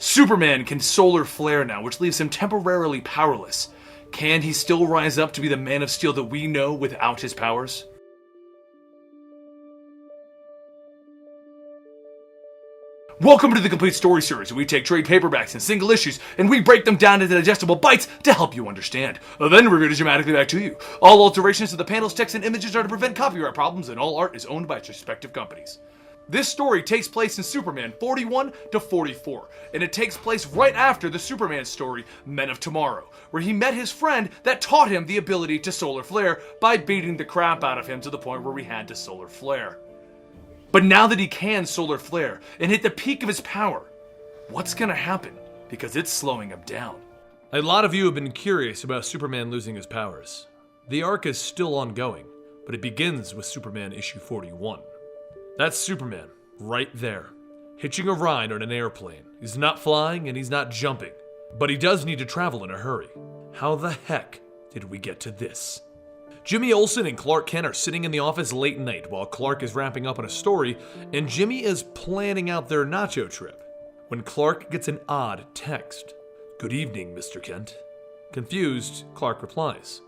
Superman can solar flare now, which leaves him temporarily powerless. Can he still rise up to be the Man of Steel that we know without his powers? Welcome to the Complete Story Series, where we take trade paperbacks and single issues, and we break them down into digestible bites to help you understand. Then we read it dramatically back to you. All alterations to the panels, text, and images are to prevent copyright problems, and all art is owned by its respective companies. This story takes place in Superman 41 to 44, and it takes place right after the Superman story, Men of Tomorrow, where he met his friend that taught him the ability to solar flare by beating the crap out of him to the point where we had to solar flare. But now that he can solar flare and hit the peak of his power, what's gonna happen? Because it's slowing him down. A lot of you have been curious about Superman losing his powers. The arc is still ongoing, but it begins with Superman issue 41. That's Superman, right there, hitching a ride on an airplane. He's not flying and he's not jumping, but he does need to travel in a hurry. How the heck did we get to this? Jimmy Olsen and Clark Kent are sitting in the office late night while Clark is wrapping up on a story and Jimmy is planning out their nacho trip, when Clark gets an odd text. "Good evening, Mr. Kent." Confused, Clark replies,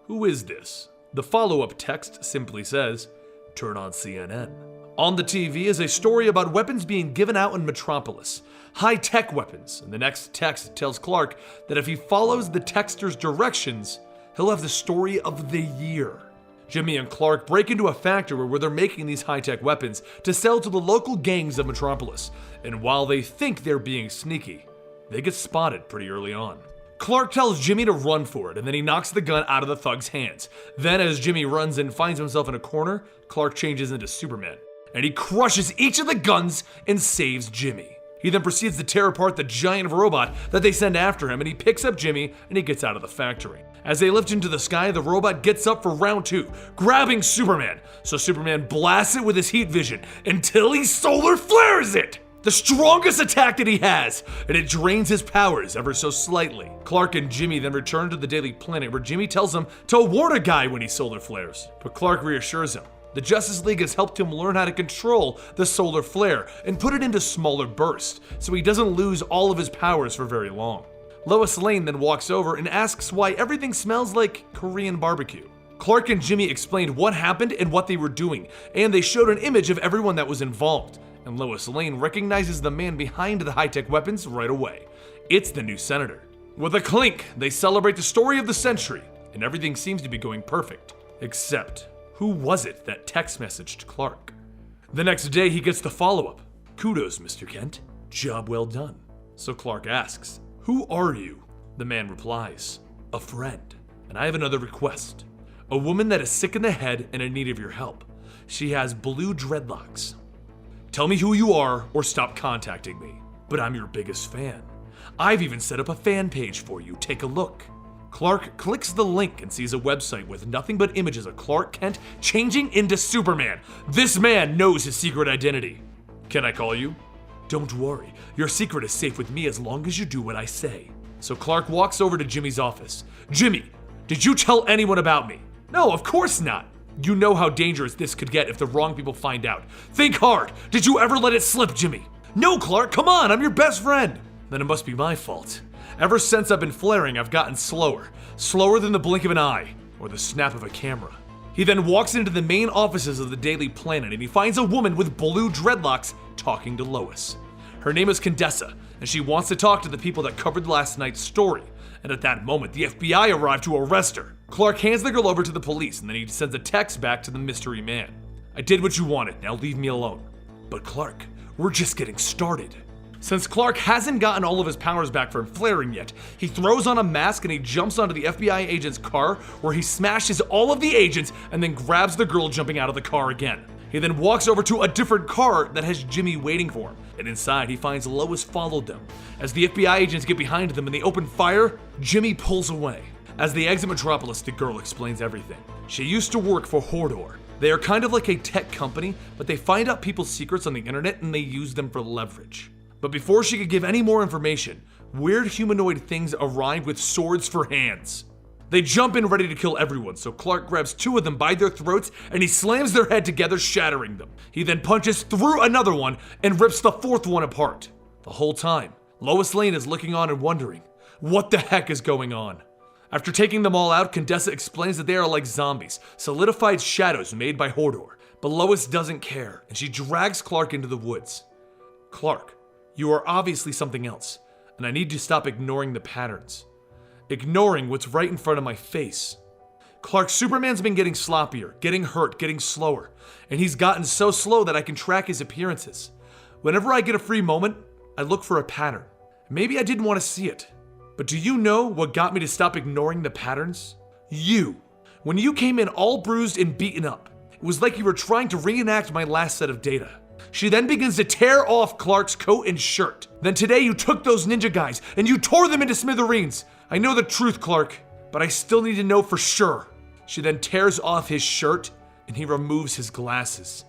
"Who is this?" The follow-up text simply says, "Turn on CNN." On the TV is a story about weapons being given out in Metropolis, high-tech weapons, and the next text tells Clark that if he follows the texter's directions, he'll have the story of the year. Jimmy and Clark break into a factory where they're making these high-tech weapons to sell to the local gangs of Metropolis, and while they think they're being sneaky, they get spotted pretty early on. Clark tells Jimmy to run for it, and then he knocks the gun out of the thug's hands. Then as Jimmy runs and finds himself in a corner, Clark changes into Superman, and he crushes each of the guns and saves Jimmy. He then proceeds to tear apart the giant robot that they send after him, and he picks up Jimmy and he gets out of the factory. As they lift into the sky, the robot gets up for round 2, grabbing Superman. So Superman blasts it with his heat vision until he solar flares it! The strongest attack that he has, and it drains his powers ever so slightly. Clark and Jimmy then return to the Daily Planet, where Jimmy tells him to warn a guy when he solar flares, but Clark reassures him. The Justice League has helped him learn how to control the solar flare and put it into smaller bursts, so he doesn't lose all of his powers for very long. Lois Lane then walks over and asks why everything smells like Korean barbecue. Clark and Jimmy explained what happened and what they were doing, and they showed an image of everyone that was involved. And Lois Lane recognizes the man behind the high-tech weapons right away. It's the new senator. With a clink, they celebrate the story of the century, and everything seems to be going perfect. Except, who was it that text messaged Clark? The next day, he gets the follow-up. "Kudos, Mr. Kent. Job well done." So Clark asks, "Who are you?" The man replies, "A friend. And I have another request. A woman that is sick in the head and in need of your help. She has blue dreadlocks. Tell me who you are or stop contacting me. But I'm your biggest fan. I've even set up a fan page for you. Take a look." Clark clicks the link and sees a website with nothing but images of Clark Kent changing into Superman. This man knows his secret identity. "Can I call you?" "Don't worry, your secret is safe with me as long as you do what I say." So Clark walks over to Jimmy's office. "Jimmy, did you tell anyone about me?" "No, of course not." "You know how dangerous this could get if the wrong people find out. Think hard. Did you ever let it slip, Jimmy?" "No, Clark, come on, I'm your best friend." "Then it must be my fault. Ever since I've been flaring, I've gotten slower. Slower than the blink of an eye, or the snap of a camera." He then walks into the main offices of the Daily Planet and he finds a woman with blue dreadlocks talking to Lois. Her name is Condessa, and she wants to talk to the people that covered last night's story. And at that moment, the FBI arrived to arrest her. Clark hands the girl over to the police and then he sends a text back to the mystery man. "I did what you wanted, now leave me alone." "But Clark, we're just getting started." Since Clark hasn't gotten all of his powers back from flaring yet, he throws on a mask and he jumps onto the FBI agent's car where he smashes all of the agents and then grabs the girl jumping out of the car again. He then walks over to a different car that has Jimmy waiting for him, and inside he finds Lois followed them. As the FBI agents get behind them and they open fire, Jimmy pulls away. As they exit Metropolis, the girl explains everything. She used to work for Hordor. They are kind of like a tech company, but they find out people's secrets on the internet and they use them for leverage. But before she could give any more information, weird humanoid things arrive with swords for hands. They jump in ready to kill everyone, so Clark grabs 2 of them by their throats and he slams their head together, shattering them. He then punches through another one and rips the 4th one apart. The whole time, Lois Lane is looking on and wondering, what the heck is going on? After taking them all out, Condessa explains that they are like zombies, solidified shadows made by Hodor. But Lois doesn't care, and she drags Clark into the woods. Clark, you are obviously something else, and I need to stop ignoring the patterns. Ignoring what's right in front of my face. Clark, Superman's been getting sloppier, getting hurt, getting slower, and he's gotten so slow that I can track his appearances. Whenever I get a free moment, I look for a pattern. Maybe I didn't want to see it, but do you know what got me to stop ignoring the patterns? You. When you came in all bruised and beaten up, it was like you were trying to reenact my last set of data. She then begins to tear off Clark's coat and shirt. Then today you took those ninja guys and you tore them into smithereens. I know the truth, Clark, but I still need to know for sure. She then tears off his shirt and he removes his glasses.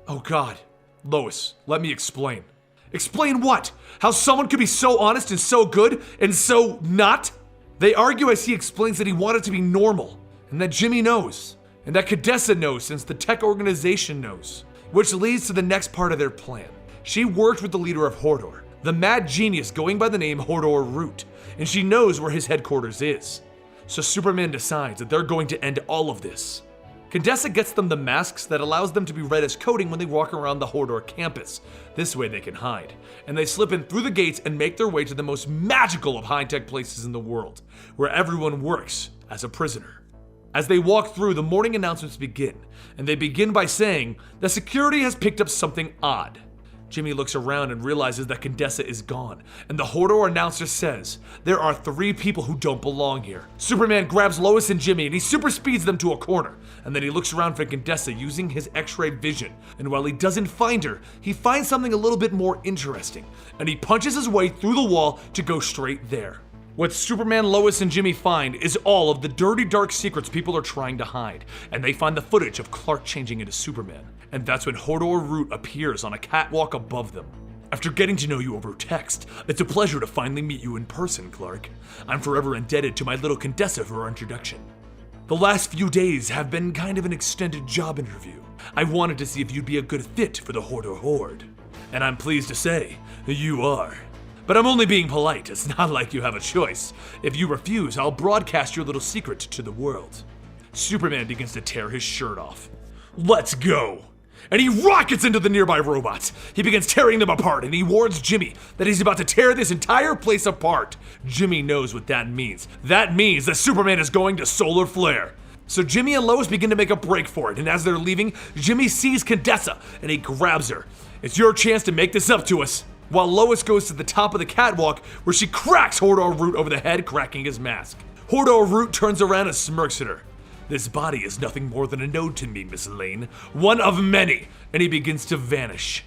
Oh God. Lois, let me explain. Explain what? How someone could be so honest and so good and so not? They argue as he explains that he wanted to be normal and that Jimmy knows and that Condessa knows since the tech organization knows, which leads to the next part of their plan. She worked with the leader of Hodor, the mad genius going by the name Hodor Root, and she knows where his headquarters is. So Superman decides that they're going to end all of this. Condessa gets them the masks that allows them to be read as coding when they walk around the Hodor campus. This way they can hide. And they slip in through the gates and make their way to the most magical of high-tech places in the world, where everyone works as a prisoner. As they walk through, the morning announcements begin, and they begin by saying that security has picked up something odd. Jimmy looks around and realizes that Condessa is gone, and the Hodor announcer says, there are 3 people who don't belong here. Superman grabs Lois and Jimmy and he super speeds them to a corner, and then he looks around for Condessa using his X-ray vision, and while he doesn't find her, he finds something a little bit more interesting, and he punches his way through the wall to go straight there. What Superman, Lois, and Jimmy find is all of the dirty, dark secrets people are trying to hide, and they find the footage of Clark changing into Superman. And that's when Hodor Root appears on a catwalk above them. After getting to know you over text, it's a pleasure to finally meet you in person, Clark. I'm forever indebted to my little Condessa for our introduction. The last few days have been kind of an extended job interview. I wanted to see if you'd be a good fit for the Hodor Horde. And I'm pleased to say, you are. But I'm only being polite, it's not like you have a choice. If you refuse, I'll broadcast your little secret to the world. Superman begins to tear his shirt off. Let's go! And he rockets into the nearby robots. He begins tearing them apart, and he warns Jimmy that he's about to tear this entire place apart. Jimmy knows what that means. That means that Superman is going to solar flare. So Jimmy and Lois begin to make a break for it, and as they're leaving, Jimmy sees Condessa, and he grabs her. It's your chance to make this up to us. While Lois goes to the top of the catwalk, where she cracks Hodor Root over the head, cracking his mask. Hodor Root turns around and smirks at her. This body is nothing more than a node to me, Miss Lane. One of many, and he begins to vanish.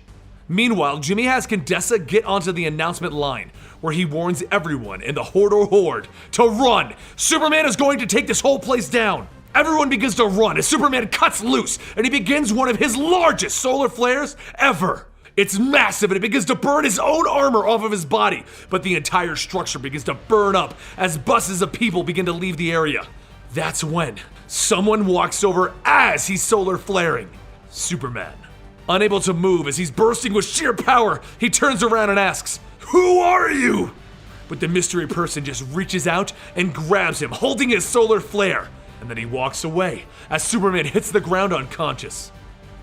Meanwhile, Jimmy has Condessa get onto the announcement line, where he warns everyone in the Hodor Horde to run. Superman is going to take this whole place down. Everyone begins to run as Superman cuts loose, and he begins one of his largest solar flares ever. It's massive, and it begins to burn his own armor off of his body, but the entire structure begins to burn up as buses of people begin to leave the area. That's when someone walks over as he's solar flaring. Superman. Unable to move as he's bursting with sheer power, he turns around and asks, "Who are you?" But the mystery person just reaches out and grabs him, holding his solar flare, and then he walks away as Superman hits the ground unconscious.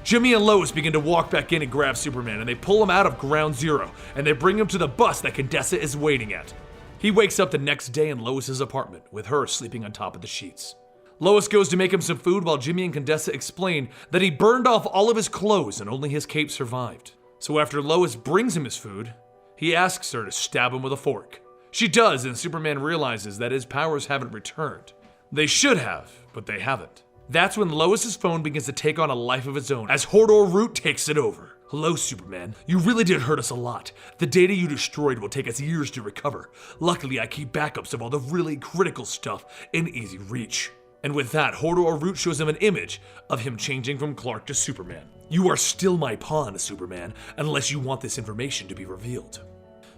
Jimmy and Lois begin to walk back in and grab Superman, and they pull him out of Ground Zero, and they bring him to the bus that Condessa is waiting at. He wakes up the next day in Lois's apartment, with her sleeping on top of the sheets. Lois goes to make him some food while Jimmy and Condessa explain that he burned off all of his clothes and only his cape survived. So after Lois brings him his food, he asks her to stab him with a fork. She does, and Superman realizes that his powers haven't returned. They should have, but they haven't. That's when Lois's phone begins to take on a life of its own as Hodor Root takes it over. Hello, Superman. You really did hurt us a lot. The data you destroyed will take us years to recover. Luckily, I keep backups of all the really critical stuff in easy reach. And with that, Hodor Root shows him an image of him changing from Clark to Superman. You are still my pawn, Superman, unless you want this information to be revealed.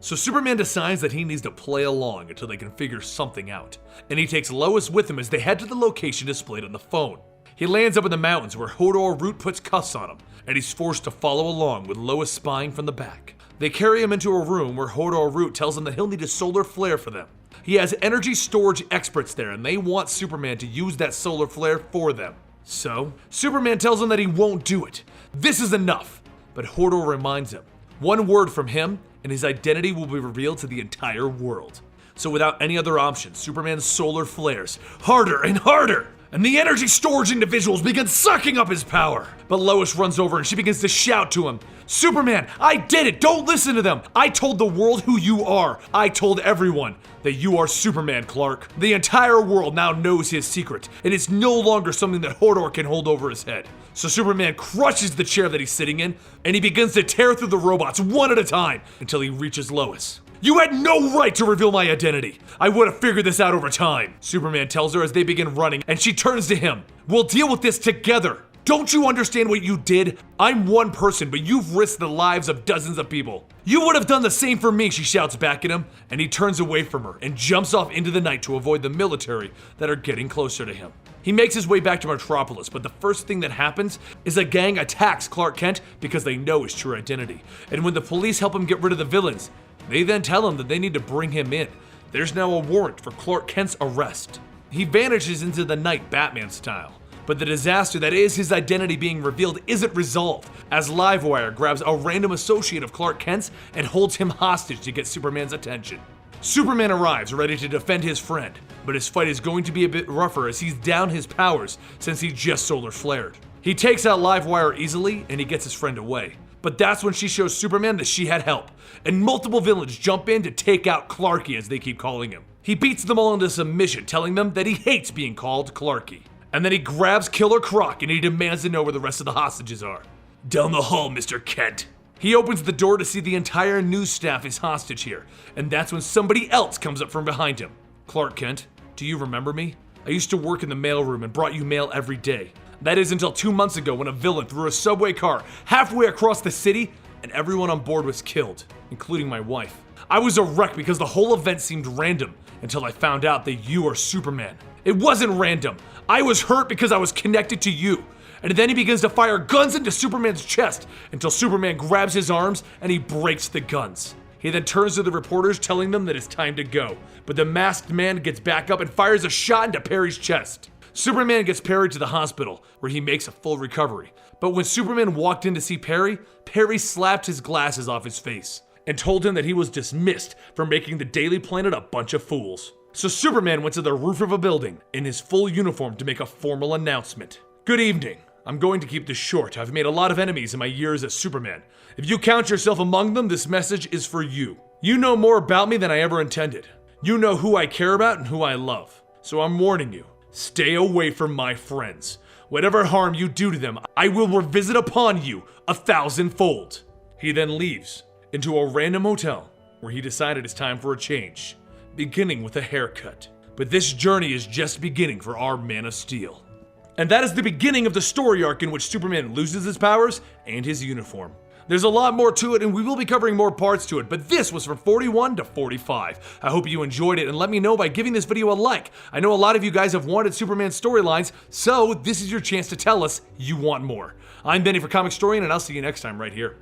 So Superman decides that he needs to play along until they can figure something out. And he takes Lois with him as they head to the location displayed on the phone. He lands up in the mountains where Hodor Root puts cuffs on him, and he's forced to follow along with Lois spying from the back. They carry him into a room where Hodor Root tells him that he'll need a solar flare for them. He has energy storage experts there, and they want Superman to use that solar flare for them. So, Superman tells him that he won't do it. This is enough. But Hodor reminds him, one word from him, and his identity will be revealed to the entire world. So without any other option, Superman's solar flares harder and harder, and the energy storage individuals begin sucking up his power. But Lois runs over and she begins to shout to him, Superman, I did it! Don't listen to them! I told the world who you are! I told everyone that you are Superman, Clark. The entire world now knows his secret, and it's no longer something that Hodor can hold over his head. So Superman crushes the chair that he's sitting in, and he begins to tear through the robots one at a time until he reaches Lois. You had no right to reveal my identity. I would have figured this out over time, Superman tells her as they begin running, and she turns to him. We'll deal with this together. Don't you understand what you did? I'm one person, but you've risked the lives of dozens of people. You would have done the same for me, she shouts back at him, and he turns away from her and jumps off into the night to avoid the military that are getting closer to him. He makes his way back to Metropolis, but the first thing that happens is a gang attacks Clark Kent because they know his true identity. And when the police help him get rid of the villains, they then tell him that they need to bring him in. There's now a warrant for Clark Kent's arrest. He vanishes into the night, Batman style. But the disaster that is his identity being revealed isn't resolved, as Livewire grabs a random associate of Clark Kent's and holds him hostage to get Superman's attention. Superman arrives ready to defend his friend, but his fight is going to be a bit rougher as he's down his powers since he just solar flared. He takes out Livewire easily and he gets his friend away. But that's when she shows Superman that she had help, and multiple villains jump in to take out Clarky as they keep calling him. He beats them all into submission, telling them that he hates being called Clarky. And then he grabs Killer Croc and he demands to know where the rest of the hostages are. Down the hall, Mr. Kent. He opens the door to see the entire news staff is hostage here, and that's when somebody else comes up from behind him. Clark Kent, do you remember me? I used to work in the mailroom and brought you mail every day. That is until 2 months ago when a villain threw a subway car halfway across the city and everyone on board was killed, including my wife. I was a wreck because the whole event seemed random until I found out that you are Superman. It wasn't random. I was hurt because I was connected to you. And then he begins to fire guns into Superman's chest until Superman grabs his arms and he breaks the guns. He then turns to the reporters telling them that it's time to go. But the masked man gets back up and fires a shot into Perry's chest. Superman gets Perry to the hospital where he makes a full recovery. But when Superman walked in to see Perry, Perry slapped his glasses off his face and told him that he was dismissed for making the Daily Planet a bunch of fools. So Superman went to the roof of a building in his full uniform to make a formal announcement. Good evening. I'm going to keep this short. I've made a lot of enemies in my years as Superman. If you count yourself among them, this message is for you. You know more about me than I ever intended. You know who I care about and who I love. So I'm warning you, stay away from my friends. Whatever harm you do to them, I will revisit upon you 1,000-fold. He then leaves into a random hotel where he decided it's time for a change, beginning with a haircut. But this journey is just beginning for our Man of Steel. And that is the beginning of the story arc in which Superman loses his powers and his uniform. There's a lot more to it and we will be covering more parts to it, but this was from 41 to 45. I hope you enjoyed it and let me know by giving this video a like. I know a lot of you guys have wanted Superman storylines, so this is your chance to tell us you want more. I'm Benny for Comicstorian and I'll see you next time right here.